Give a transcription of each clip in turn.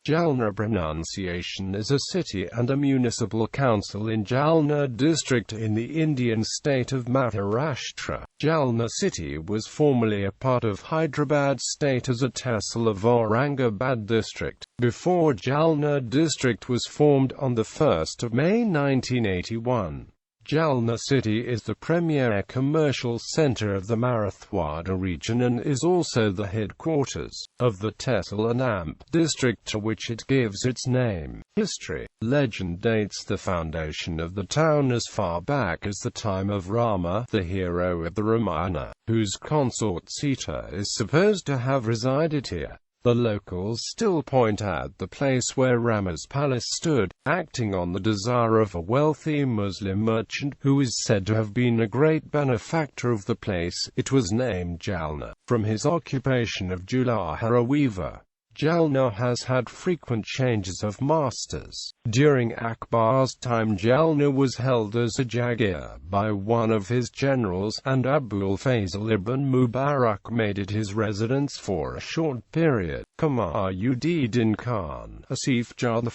Jalna pronunciation is a city and a municipal council in Jalna district in the Indian state of Maharashtra. Jalna city was formerly a part of Hyderabad State as a tehsil of Aurangabad district, before Jalna district was formed on 1 May 1981. Jalna city is the premier commercial center of the Marathwada region and is also the headquarters of the tehsil and AMP district to which it gives its name. History. Legend dates the foundation of the town as far back as the time of Rama, the hero of the Ramayana, whose consort Sita is supposed to have resided here. The locals still point out the place where Rama's palace stood, acting on the desire of a wealthy Muslim merchant, who is said to have been a great benefactor of the place. It was named Jalna, from his occupation of Julahara weaver. Jalna has had frequent changes of masters. During Akbar's time, Jalna was held as a Jaghir by one of his generals, and Abul Fazl ibn Mubarak made it his residence for a short period. Kamaluddin Khan, Asif Jah I,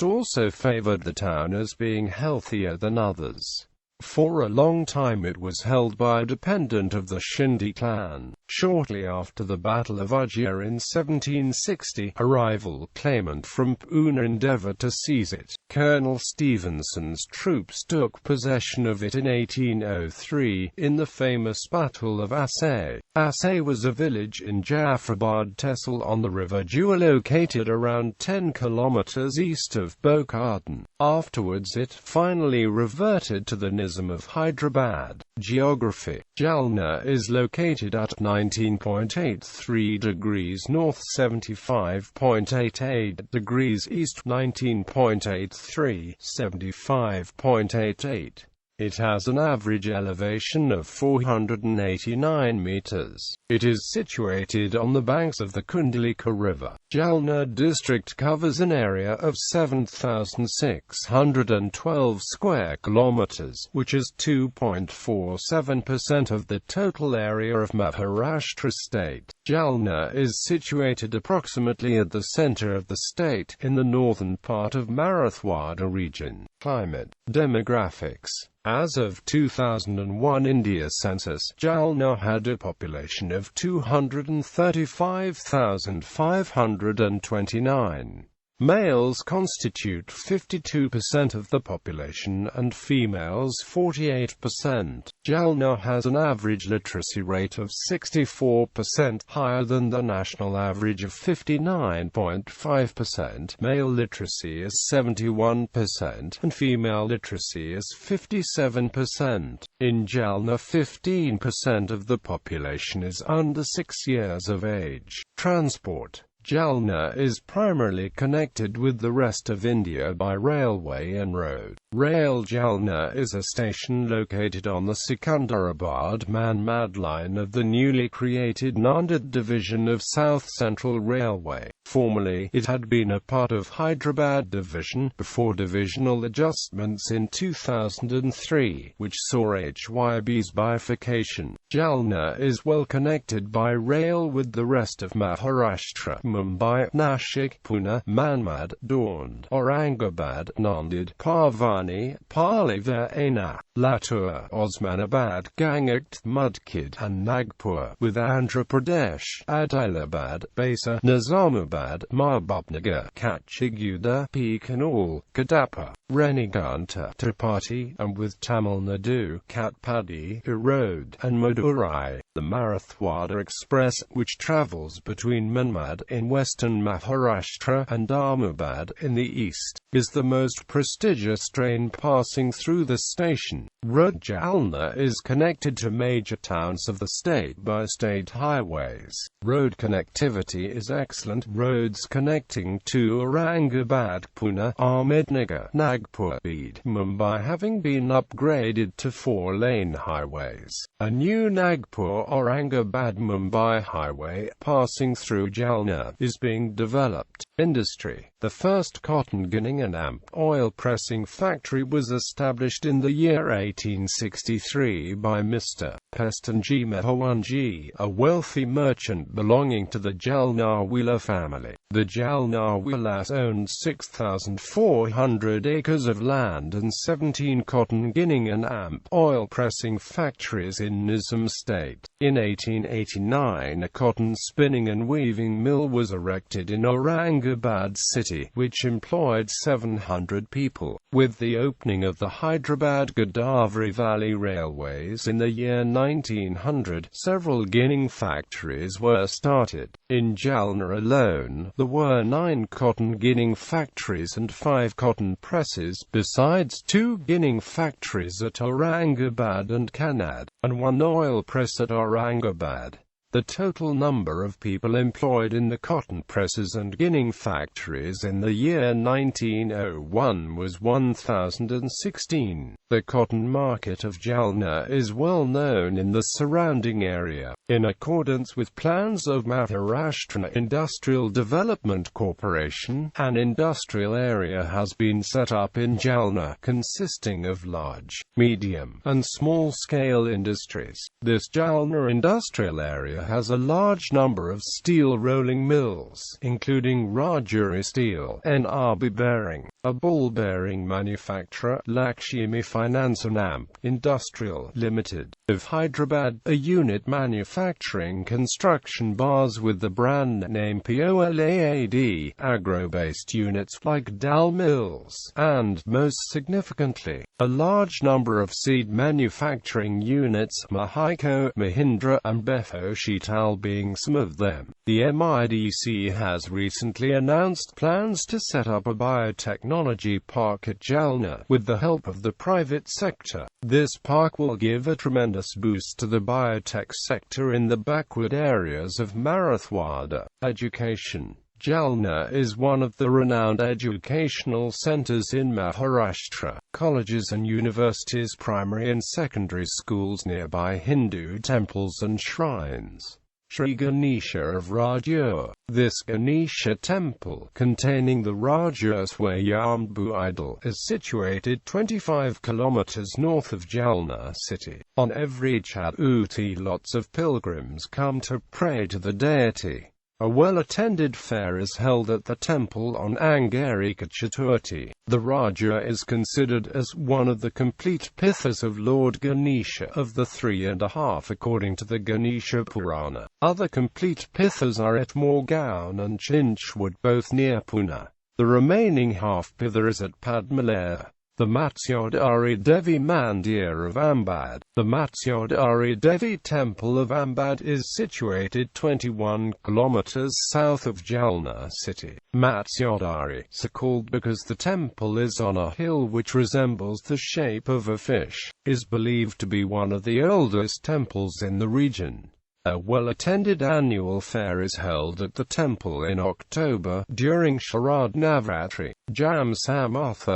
also favored the town as being healthier than others. For a long time it was held by a dependent of the Shinde clan. Shortly after the Battle of Ujjain in 1760, a rival claimant from Pune endeavored to seize it. Colonel Stevenson's troops took possession of it in 1803, in the famous Battle of Asay. Asay was a village in Jaffrabad tehsil on the river Jua, located around 10 kilometers east of Bokardan. Afterwards it finally reverted to the Nizam of Hyderabad. Geography. Jalna is located at 19.83 degrees north, 75.88 degrees east, 19.83, 75.88. It has an average elevation of 489 meters. It is situated on the banks of the Kundalika River. Jalna district covers an area of 7,612 square kilometers, which is 2.47% of the total area of Maharashtra state. Jalna is situated approximately at the center of the state, in the northern part of Marathwada region. Climate. Demographics. As of 2001 India census, Jalna had a population of 235,529. Males constitute 52% of the population and females 48%. Jalna has an average literacy rate of 64%, higher than the national average of 59.5%. Male literacy is 71% and female literacy is 57%. In Jalna, 15% of the population is under 6 years of age. Transport. Jalna is primarily connected with the rest of India by railway and road. Rail Jalna is a station located on the Secunderabad-Manmad line of the newly created Nanded division of South Central Railway. Formerly, it had been a part of Hyderabad division, before divisional adjustments in 2003, which saw HYB's bifurcation. Jalna is well connected by rail with the rest of Maharashtra: Mumbai, Nashik, Pune, Manmad, Daund, Aurangabad, Nanded, Pavani, Palivana, Latur, Osmanabad, Gangakht, Mudkid, and Nagpur, with Andhra Pradesh, Adilabad, Baisa, Nizamabad, Mahbubnagar, Kachiguda, Pikanul, Kadapa, Reniganta, Tirupati, and with Tamil Nadu, Katpadi, Erode, and Madurai. The Marathwada Express, which travels between Manmad in western Maharashtra and Ahmedabad in the east, is the most prestigious train passing through the station. Road. Jalna is connected to major towns of the state by state highways. Road connectivity is excellent. Roads connecting to Aurangabad, Pune, Ahmednagar, Nagpur, Bid, Mumbai having been upgraded to 4-lane highways. A new Nagpur-Aurangabad-Mumbai highway, passing through Jalna, is being developed. Industry. The The first cotton ginning and hemp oil pressing factory was established in the year 1863 by Mr. Pestonji Mehawanji, a wealthy merchant belonging to the Jalna family. The Jalna owned 6,400 acres of land and 17 cotton ginning and hemp oil pressing factories in Nizam State. In 1889, a cotton spinning and weaving mill was erected in Aurangabad city, which employed 700 people. With the opening of the Hyderabad-Godavari Valley Railways in the year 1900, several ginning factories were started. In Jalna alone, there were 9 cotton ginning factories and 5 cotton presses, besides 2 ginning factories at Aurangabad and Kannad, and 1 oil press at Aurangabad. The total number of people employed in the cotton presses and ginning factories in the year 1901 was 1,016. The cotton market of Jalna is well known in the surrounding area. In accordance with plans of Maharashtra Industrial Development Corporation, an industrial area has been set up in Jalna consisting of large, medium, and small-scale industries. This Jalna industrial area has a large number of steel rolling mills, including Rajuri Steel, NRB Bearing, a ball bearing manufacturer, Lakshmi Finance and AMP Industrial Limited of Hyderabad, a unit manufacturing construction bars with the brand name POLAAD, agro-based units like Dal Mills, and, most significantly, a large number of seed manufacturing units, Mahiko, Mahindra, and Befo Sheetal being some of them. The MIDC has recently announced plans to set up a biotechnology park at Jalna, with the help of the private sector. This park will give a tremendous boost to the biotech sector in the backward areas of Marathwada. Education. Jalna is one of the renowned educational centers in Maharashtra. Colleges and universities, primary and secondary schools, nearby Hindu temples and shrines. Sri Ganesha of Rajur. This Ganesha temple, containing the Rajur Swayambhu idol, is situated 25 kilometers north of Jalna city. On every Chaturthi, lots of pilgrims come to pray to the deity. A well-attended fair is held at the temple on Angarika Chaturthi. The Raja is considered as one of the complete pithas of Lord Ganesha of the 3.5 according to the Ganesha Purana. Other complete pithas are at Morgaon and Chinchwood, both near Pune. The remaining half pitha is at Padmalaya. The Matsyodari Devi Mandir of Ambad. The Matsyodari Devi Temple of Ambad is situated 21 kilometers south of Jalna city. Matsyodari, so called because the temple is on a hill which resembles the shape of a fish, is believed to be one of the oldest temples in the region. A well-attended annual fair is held at the temple in October, during Sharad Navratri. Jam Samarth,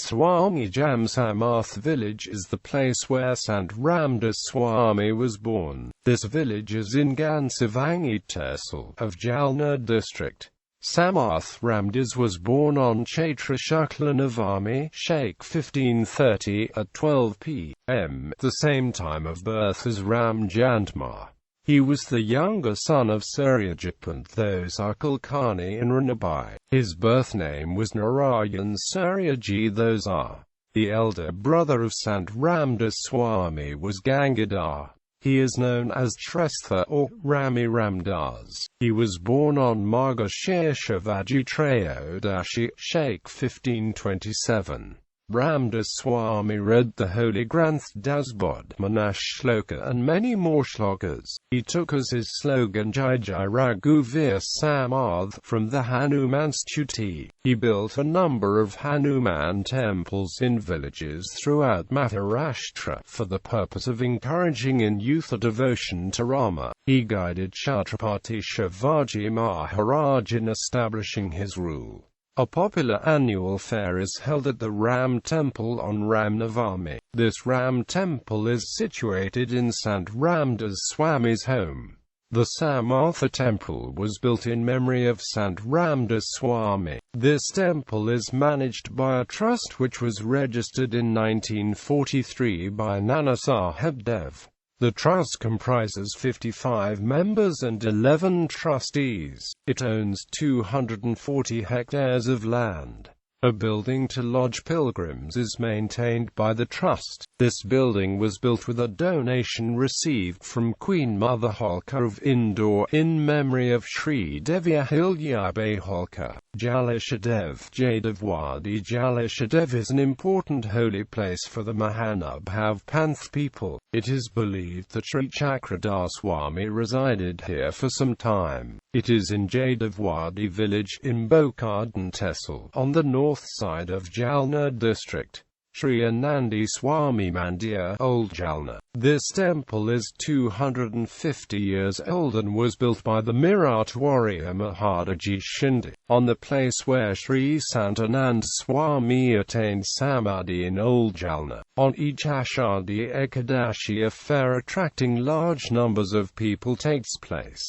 Swami. Jam Samarth village is the place where Sant Ramdas Swami was born. This village is in Gansivangi tehsil of Jalna district. Samarth Ramdas was born on Chaitra Shukla Navami, Sheikh 1530, at 12 p.m., the same time of birth as Ram Jantma. He was the younger son of Suryajapant Thosar Kulkarni and Ranabai. His birth name was Narayan Suryaji Thosar. The elder brother of Sant Ramdas Swami was Gangadhar. He is known as Shrestha or Rami Ramdas. He was born on Margashirsha Vajitrayodashi, Sheikh 1527. Ramdas Swami read the Holy Granth Dasbod, Manash Shloka and many more shlokas. He took as his slogan Jai Jai Raghuvir Samarth from the Hanuman Stuti. He built a number of Hanuman temples in villages throughout Maharashtra for the purpose of encouraging in youth a devotion to Rama. He guided Chhatrapati Shivaji Maharaj in establishing his rule. A popular annual fair is held at the Ram Temple on Ram Navami. This Ram Temple is situated in Sant Ramdas Swami's home. The Samarth temple was built in memory of Sant Ramdas Swami. This temple is managed by a trust which was registered in 1943 by Nana Sahib Dev. The trust comprises 55 members and 11 trustees. It owns 240 hectares of land. A building to lodge pilgrims is maintained by the trust. This building was built with a donation received from Queen Mother Holkar of Indore in memory of Sri Devi Ahilyabai Holkar. Jalashadev Jadavwadi Jalashadev is an important holy place for the Mahanabhav Panth people. It is believed that Sri Chakradas Swami resided here for some time. It is in Jadavwadi village in Bokardan Tehsil, on the north side of Jalna district. Sri Anandi Swami Mandir, Old Jalna. This temple is 250 years old and was built by the Marathwada warrior Mahadaji Shinde, on the place where Sri Santanand Swami attained Samadhi in Old Jalna. On each Ashadi Ekadashi a fair attracting large numbers of people takes place.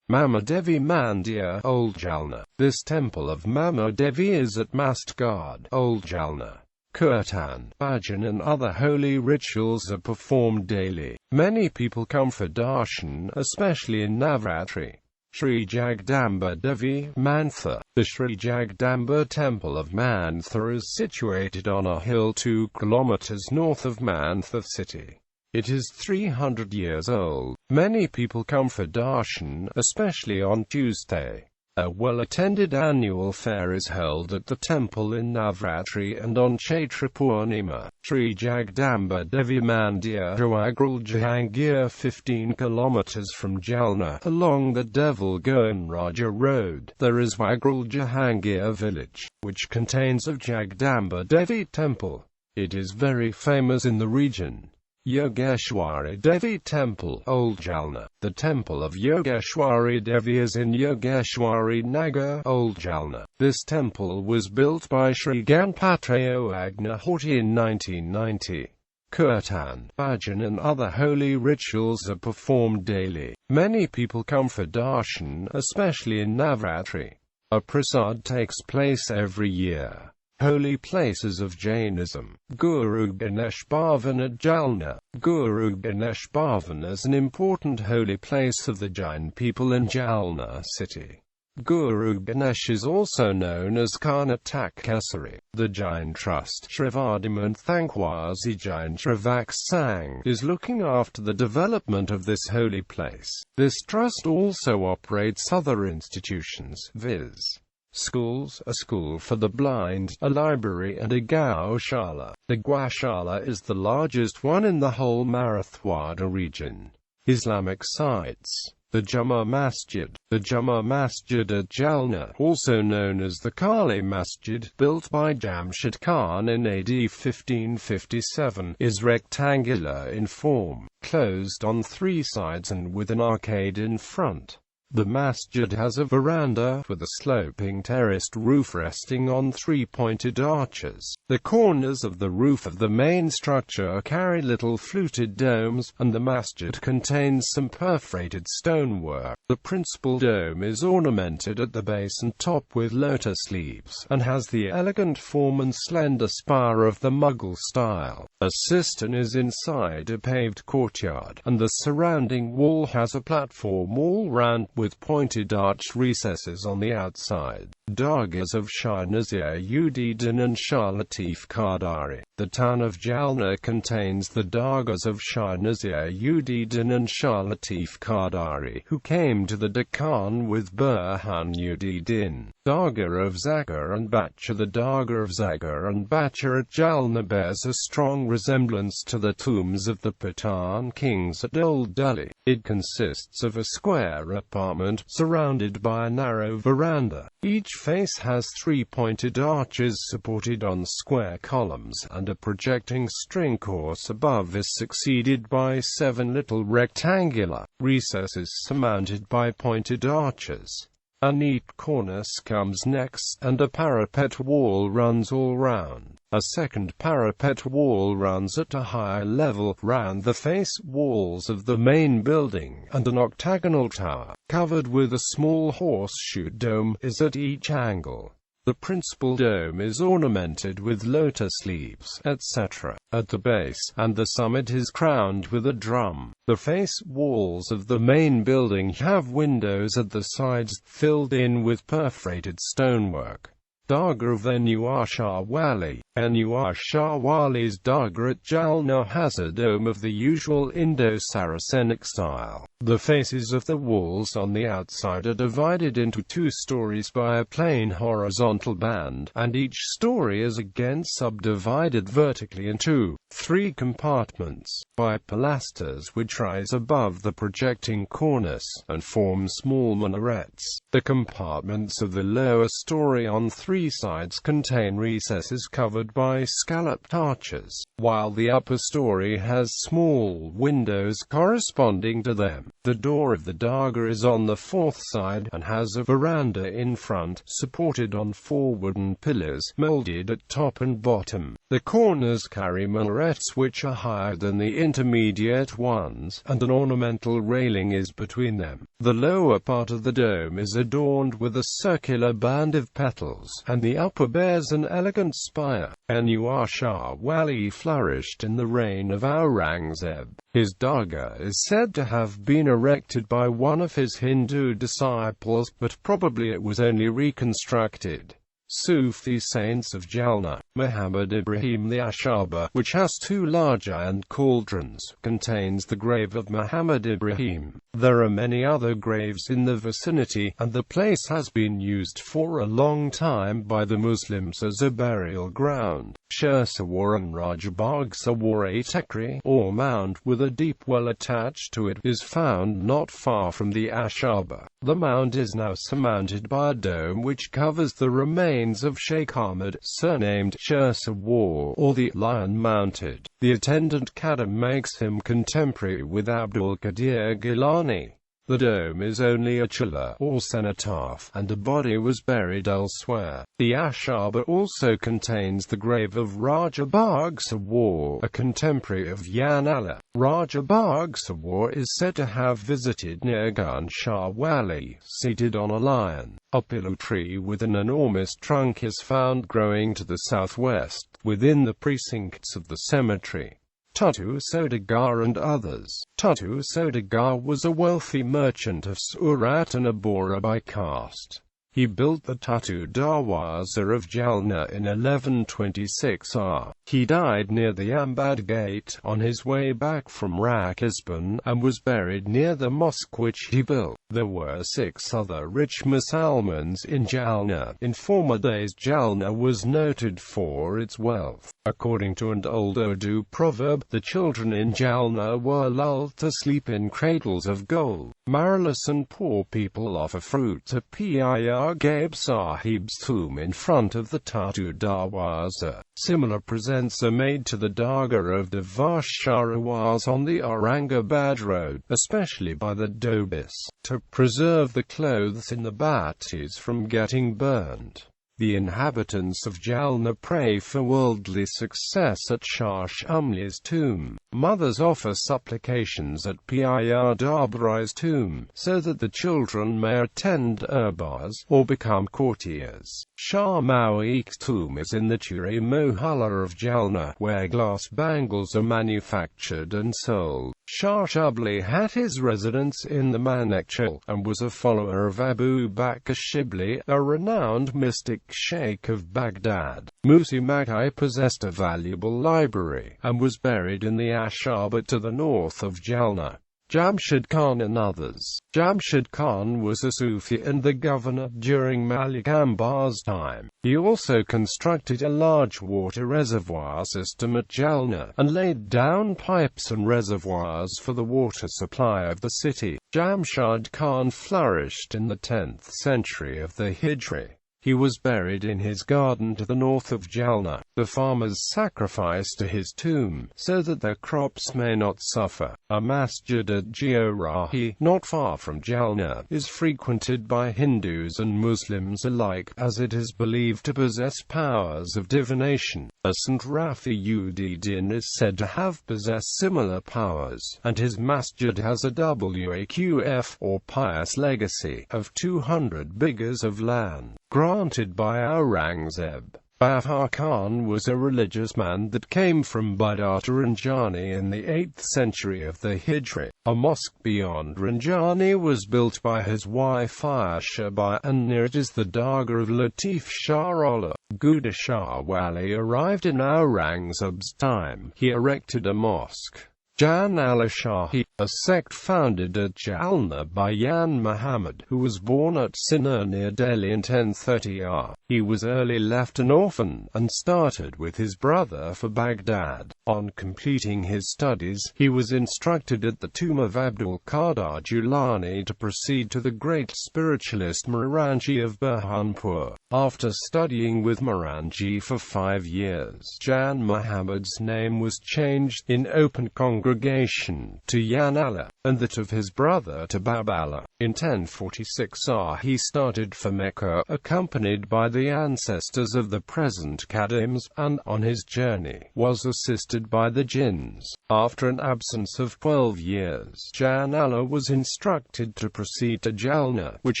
Mama Devi Mandir, Old Jalna. This temple of Mama Devi is at Mastgard, Old Jalna. Kirtan, bhajan and other holy rituals are performed daily. Many people come for darshan, especially in Navratri. Sri Jagdamba Devi, Mantha. The Sri Jagdamba temple of Mantha is situated on a hill 2 kilometers north of Mantha city. It is 300 years old. Many people come for darshan, especially on Tuesday. A well-attended annual fair is held at the temple in Navratri and on Chaitra Purnima. Sri Jagdamba Devi Mandir, Jawagral Jahangir 15 kilometers from Jalna, along the Devil Goan Raja Road. There is Wagral Jahangir village, which contains of Jagdamba Devi temple. It is very famous in the region. Yogeshwari Devi Temple, Old Jalna. The temple of Yogeshwari Devi is in Yogeshwari Nagar, Old Jalna. This temple was built by Sri Ganpatayo Agnihotri in 1990. Kirtan, bhajan and other holy rituals are performed daily. Many people come for darshan, especially in Navratri. A prasad takes place every year. Holy places of Jainism. Guru Ganesh Bhavan at Jalna. Guru Ganesh Bhavan is an important holy place of the Jain people in Jalna city. Guru Ganesh is also known as Karnatak Kesari. The Jain Trust, Shrivadiman Thankwasi Jain Shrivak Sang, is looking after the development of this holy place. This trust also operates other institutions, viz. schools, a school for the blind, a library and a Gaushala. The Gaushala is the largest one in the whole Marathwada region. Islamic sites. The Juma Masjid. The Juma Masjid at Jalna, also known as the Kali Masjid, built by Jamshid Khan in AD 1557, is rectangular in form, closed on 3 sides and with an arcade in front. The masjid has a veranda, with a sloping terraced roof resting on 3 pointed arches. The corners of the roof of the main structure carry little fluted domes, and the masjid contains some perforated stonework. The principal dome is ornamented at the base and top with lotus leaves, and has the elegant form and slender spire of the Mughal style. A cistern is inside a paved courtyard, and the surrounding wall has a platform all round with pointed arched recesses on the outside. Dargahs of Shah Nasir-ud-Din and Shah Latif Qadari. The town of Jalna contains the Dargahs of Shah Nasir-ud-Din and Shah Latif Qadari, who came to the Deccan with Burhan-ud-Din. Dargah of Zagar and Bacha. The Dargah of Zagar and Bacha at Jalna bears a strong resemblance to the tombs of the Pathan kings at Old Delhi. It consists of a square apartment, surrounded by a narrow veranda. Each face has 3 pointed arches supported on square columns, and a projecting string course above is succeeded by 7 little rectangular recesses surmounted by pointed arches. A neat cornice comes next, and a parapet wall runs all round. A second parapet wall runs at a higher level, round the face walls of the main building, and an octagonal tower, covered with a small horseshoe dome, is at each angle. The principal dome is ornamented with lotus leaves, etc. at the base, and the summit is crowned with a drum. The face walls of the main building have windows at the sides, filled in with perforated stonework. Dargah of Anwar Shah Wali. Anwar Shah Wali's Dargah at Jalna has a dome of the usual Indo-Saracenic style. The faces of the walls on the outside are divided into 2 stories by a plain horizontal band, and each story is again subdivided vertically into 3 compartments by pilasters which rise above the projecting cornice, and form small minarets. The compartments of the lower story on 3 sides contain recesses covered by scalloped arches, while the upper story has small windows corresponding to them. The door of the Dargah is on the 4th side, and has a veranda in front, supported on 4 wooden pillars, molded at top and bottom. The corners carry minarets which are higher than the intermediate ones, and an ornamental railing is between them. The lower part of the dome is adorned with a circular band of petals, and the upper bears an elegant spire. Anwar Shah Wali flourished in the reign of Aurangzeb. His Dargah is said to have been erected by one of his Hindu disciples, but probably it was only reconstructed. Sufi saints of Jalna. Muhammad Ibrahim. The Ashaba, which has 2 large iron cauldrons, contains the grave of Muhammad Ibrahim. There are many other graves in the vicinity, and the place has been used for a long time by the Muslims as a burial ground. Shersawar and Rajabagh Sawar, a tekri, or mound with a deep well attached to it, is found not far from the Ashaba. The mound is now surmounted by a dome which covers the remains of Sheikh Ahmad, surnamed Shersawar, or the Lion-Mounted. The attendant Kadam makes him contemporary with Abdul Qadir Gilani. The dome is only a chilla, or cenotaph, and a body was buried elsewhere. The Ashaba also contains the grave of Rajabagh Sawar, a contemporary of Yanala. Rajabagh Sawar is said to have visited Nirgun Shah Wali, seated on a lion. A pillow tree with an enormous trunk is found growing to the southwest, within the precincts of the cemetery. Tutu Saudagar and others. Tutu Saudagar was a wealthy merchant of Surat and Abora by caste. He built the Tutu Darwaza of Jalna in 1126 R. He died near the Ambad Gate, on his way back from Rakisban, and was buried near the mosque which he built. There were 6 other rich Musalmans in Jalna. In former days Jalna was noted for its wealth. According to an old Urdu proverb, the children in Jalna were lulled to sleep in cradles of gold. Maralus and poor people offer fruit to Pir Gaib Sahib's tomb in front of the Tutu Darwaza. Similar presents are made to the Dargah of Devash Sharawaz on the Aurangabad road, especially by the Dobis, to preserve the clothes in the batis from getting burned. The inhabitants of Jalna pray for worldly success at Shah Shumli's tomb. Mothers offer supplications at Pir Darbarai's tomb, so that the children may attend urbars, or become courtiers. Shah Maoik's tomb is in the Churi Mohalla of Jalna, where glass bangles are manufactured and sold. Shah Shubli had his residence in the Manekchal, and was a follower of Abu Bakr Shibli, a renowned mystic sheikh of Baghdad. Musi Makai possessed a valuable library, and was buried in the Ashaba to the north of Jalna. Jamshid Khan and others. Jamshid Khan was a Sufi and the governor during Malik Ambar's time. He also constructed a large water reservoir system at Jalna, and laid down pipes and reservoirs for the water supply of the city. Jamshid Khan flourished in the 10th century of the Hijri. He was buried in his garden to the north of Jalna. The farmers sacrifice to his tomb, so that their crops may not suffer. A masjid at Georahi, not far from Jalna, is frequented by Hindus and Muslims alike, as it is believed to possess powers of divination. A St. Rafi-ud-Din is said to have possessed similar powers, and his masjid has a waqf, or pious legacy, of 200 bighas of land, granted by Aurangzeb. Baha Khan was a religious man that came from Bidar to Ranjani in the 8th century of the Hijri. A mosque beyond Ranjani was built by his wife Aisha Bai, and near it is the Dargah of Latif Shah Ola. Ghuda Shah Wali arrived in Aurangzeb's time. He erected a mosque. Jan al-Shahi, a sect founded at Jalna by Yan Muhammad, who was born at Sinnar near Delhi in 1030 AH. He was early left an orphan, and started with his brother for Baghdad. On completing his studies, he was instructed at the tomb of Abdul Qadir Jilani to proceed to the great spiritualist Morangi of Burhanpur. After studying with Morangi for 5 years, Jan Muhammad's name was changed in open congregation to Yanala, and that of his brother to Babala. In 1046 he started for Mecca, accompanied by the ancestors of the present Khadims, and, on his journey, was assisted by the jinns. After an absence of 12 years, Janala was instructed to proceed to Jalna, which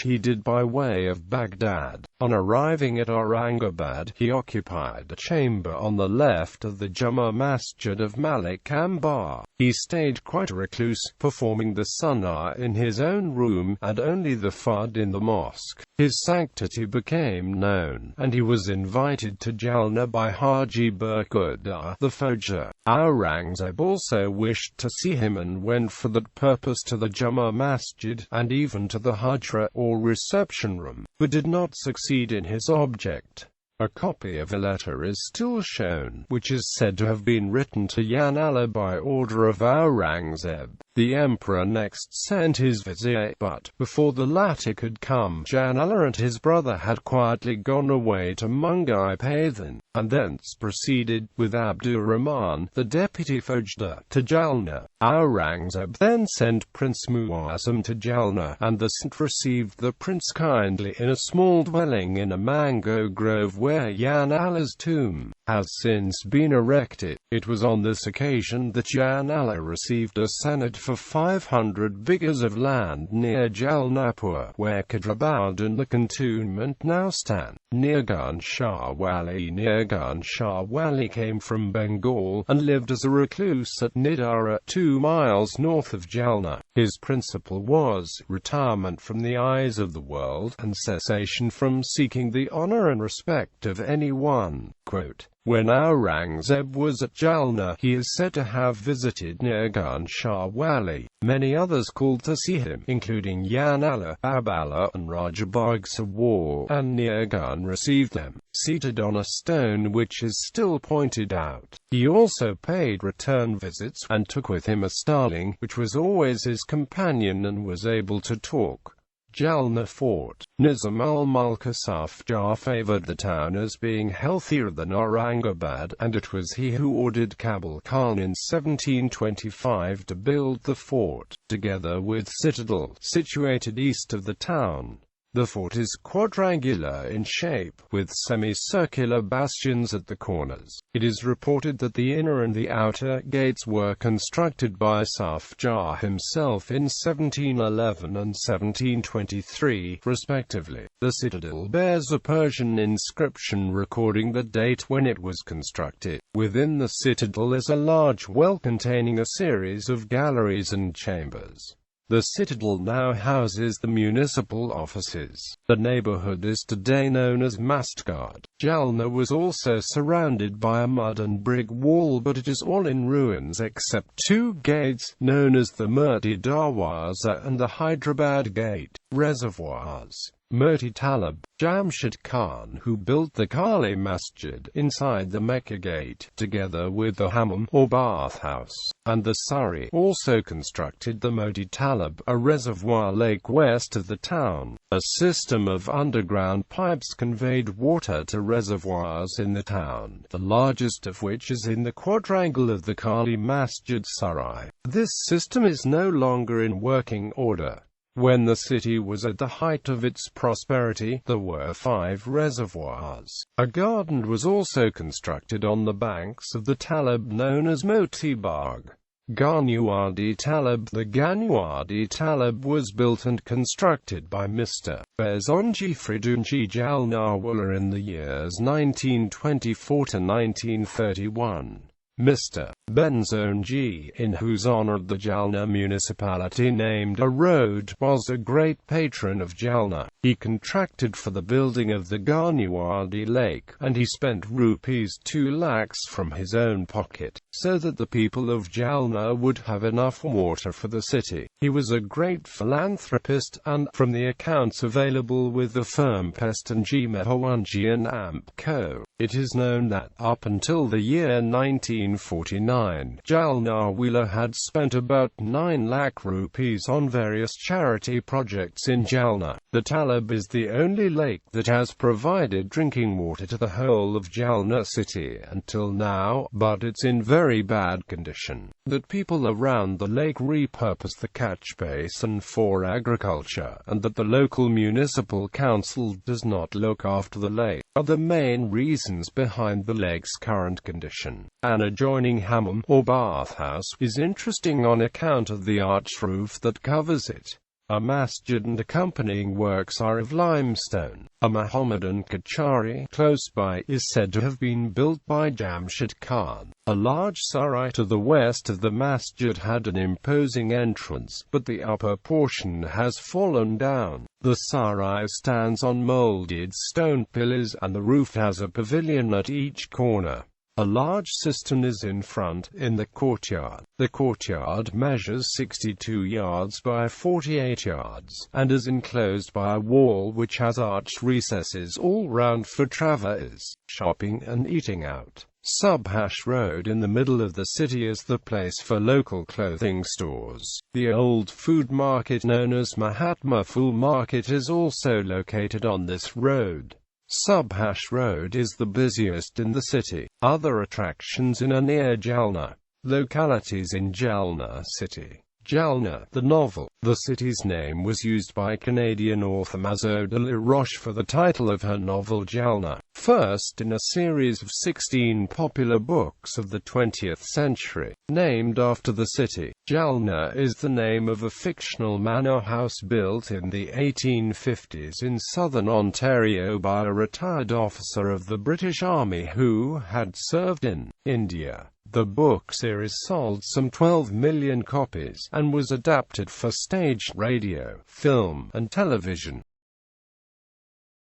he did by way of Baghdad. On arriving at Aurangabad, he occupied a chamber on the left of the Juma Masjid of Malik Ambar. He stayed quite a recluse, performing the sunnah in his own room, and only the fard in the mosque. His sanctity became known, and he was invited to Jalna by Haji Burkhuda, the Fauja. Aurangzeb also wished to see him and went for that purpose to the Juma Masjid, and even to the Hujra, or reception room, but did not succeed in his object. A copy of a letter is still shown, which is said to have been written to Yanala by order of Aurangzeb. The emperor next sent his vizier, but, before the latter could come, Janala and his brother had quietly gone away to Mungai Pathan, and thence proceeded, with Abdurrahman, the deputy Faujdar, to Jalna. Aurangzeb then sent Prince Muazzam to Jalna, and the Sant received the prince kindly in a small dwelling in a mango grove where Yanala's tomb has since been erected. It was on this occasion that Janala received a sanad for 500 bighas of land near Jalnapur, where Hyderabad and the cantonment now stand. Nirgun Shah Wali came from Bengal, and lived as a recluse at Nidara, 2 miles north of Jalna. His principle was retirement from the eyes of the world, and cessation from seeking the honor and respect of anyone. Quote, when Aurangzeb was at Jalna, he is said to have visited Nirgun Shah Wali. Many others called to see him, including Yanala, Babala, and Raja Bhagsawar, and Nirgun received them, seated on a stone which is still pointed out. He also paid return visits, and took with him a starling, which was always his companion and was able to talk. Jalna Fort. Nizam al-Mulk Asaf Jah favored the town as being healthier than Aurangabad, and it was he who ordered Kabul Khan in 1725 to build the fort, together with citadel, situated east of the town. The fort is quadrangular in shape, with semicircular bastions at the corners. It is reported that the inner and the outer gates were constructed by Asaf Jah himself in 1711 and 1723, respectively. The citadel bears a Persian inscription recording the date when it was constructed. Within the citadel is a large well containing a series of galleries and chambers. The citadel now houses the municipal offices. The neighborhood is today known as Mastgard. Jalna was also surrounded by a mud and brick wall, but it is all in ruins except 2 gates, known as the Murti Darwaza and the Hyderabad Gate. Reservoirs. Moti Talib, Jamshid Khan, who built the Kali Masjid inside the Mecca gate, together with the hammam or bathhouse, and the Sari, also constructed the Moti Talib, a reservoir lake west of the town. A system of underground pipes conveyed water to reservoirs in the town, the largest of which is in the quadrangle of the Kali Masjid Sarai. This system is no longer in working order. When the city was at the height of its prosperity, there were 5 reservoirs. A garden was also constructed on the banks of the Talib known as Moti Bagh. Ganuwadi Talib. The Ganuwadi Talib was built and constructed by Mr. Bezonji Fridunji Jalnawala in the years 1924 to 1931. Mr. Benzonji, in whose honor the Jalna municipality named a road, was a great patron of Jalna. He contracted for the building of the Ganuwadi lake, and he spent rupees 2 lakhs from his own pocket, so that the people of Jalna would have enough water for the city. He was a great philanthropist, and, from the accounts available with the firm Pestanji Mehawanji and Amp Co., it is known that, up until the year 1949, Jalnawala had spent about 9 lakh rupees on various charity projects in Jalna. The Talib is the only lake that has provided drinking water to the whole of Jalna city until now, but it's in very bad condition. That people around the lake repurpose the catch basin for agriculture, and that the local municipal council does not look after the lake, are the main reasons behind the lake's current condition. An adjoining hammam, or bathhouse, is interesting on account of the arched roof that covers it. A masjid and accompanying works are of limestone. A Mohammedan kachari close by is said to have been built by Jamshid Khan. A large sarai to the west of the masjid had an imposing entrance, but the upper portion has fallen down. The sarai stands on molded stone pillars, and the roof has a pavilion at each corner. A large cistern is in front, in the courtyard. The courtyard measures 62 yards by 48 yards, and is enclosed by a wall which has arched recesses all round for travellers, shopping and eating out. Subhash Road in the middle of the city is the place for local clothing stores. The old food market known as Mahatma Phul Market is also located on this road. Subhash Road is the busiest in the city. Other attractions in and near Jalna. Localities in Jalna city. Jalna, the novel. The city's name was used by Canadian author Mazo de la Roche for the title of her novel Jalna, first in a series of 16 popular books of the 20th century, named after the city. Jalna is the name of a fictional manor house built in the 1850s in southern Ontario by a retired officer of the British Army who had served in India. The book series sold some 12 million copies, and was adapted for stage, radio, film, and television.